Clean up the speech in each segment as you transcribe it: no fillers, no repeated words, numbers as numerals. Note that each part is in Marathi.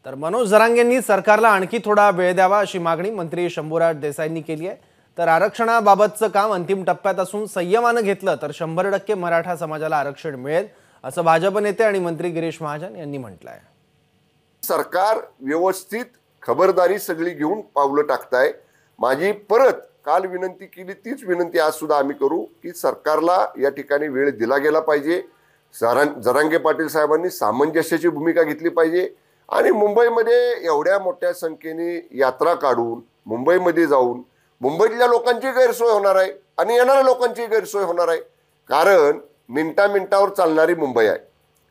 तर मनोज जरांगेंनी सरकारला आणखी थोडा वेळ द्यावा अशी मागणी मंत्री शंभूराज देसाईंनी केली आहे। तर आरक्षणाबाबतचं काम अंतिम टप्प्यात असून संयमाने घेतलं तर 100% मराठा समाजाला आरक्षण मिळेल असं भाजप नेते आणि मंत्री गिरीश महाजन यांनी म्हटलंय। सरकार व्यवस्थित खबरदारी सगळी घेऊन पावलं टाकताय। माझी परत काल विनंती केली तीच विनंती आज सुद्धा आम्ही करू की सरकारला या ठिकाणी वेळ दिला गेला पाहिजे। जरांगे पाटील साहेबांनी सामंजस्याची भूमिका घेतली पाहिजे आणि मुंबईमध्ये एवढ्या मोठ्या संख्येने यात्रा काढून मुंबईमध्ये जाऊन मुंबईतल्या लोकांची गैरसोय होणार आहे आणि येणाऱ्या लोकांची गैरसोय होणार आहे। कारण मिनिटावर चालणारी मुंबई आहे,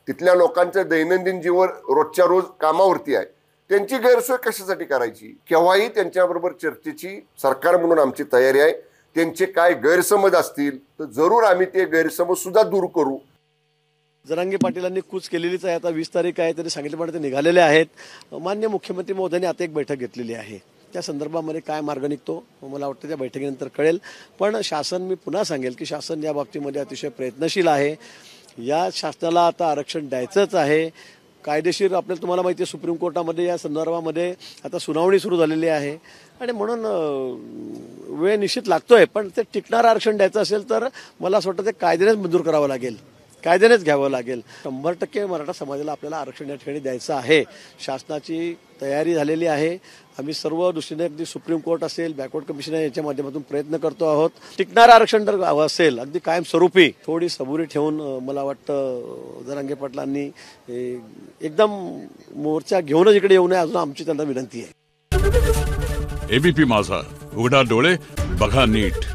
तिथल्या लोकांचं दैनंदिन जीवन रोजच्या रोज कामावरती आहे। त्यांची गैरसोय कशासाठी करायची? केव्हाही त्यांच्याबरोबर चर्चेची सरकार म्हणून आमची तयारी आहे। त्यांचे काय गैरसमज असतील तर जरूर आम्ही ते गैरसमज सुद्धा दूर करू। जरांगे पाटीलांनी कूच केलेलीच आहे। आता 20 तारीख आहे तरी सांगितल्याप्रमाणे ते निघालेले आहेत। माननीय मुख्यमंत्री महोदयांनी आता एक बैठक घेतलेली आहे, त्या संदर्भामध्ये काय मार्ग निघतो मला वाटतं त्या बैठकीनंतर कळेल। पण शासन, मी पुन्हा सांगेल की शासन या बाबतीमध्ये अतिशय प्रयत्नशील आहे। या शासनाला आता आरक्षण द्यायचंच आहे। कायदेशीर आपल्याला तुम्हाला माहिती आहे सुप्रीम कोर्टामध्ये या संदर्भामध्ये आता सुनावणी सुरू झालेली आहे आणि म्हणून वेळ निश्चित लागतोय। पण ते टिकणारं आरक्षण द्यायचं असेल तर मला असं वाटतं ते कायद्यानेच मंजूर करावं लागेल, कायद्यानेच घ्यावं लागेल। 100% मराठा समाजाला आपल्याला आरक्षण या ठिकाणी द्यायचं आहे। शासनाची तयारी झालेली आहे। आम्ही सर्व दृष्टीने अगदी सुप्रीम कोर्ट असेल, बॅकवर्ड कमिशन याच्या माध्यमातून प्रयत्न करतो आहोत। टिकणारं आरक्षण जर असेल अगदी कायमस्वरूपी, थोडी सबुरी ठेवून मला वाटतं जरांगे पाटलांनी एकदम मोर्चा घेऊनच इकडे येऊ नये अजून आमची त्यांना विनंती आहे। एबीपी माझा, उघडा डोळे बघा नीट।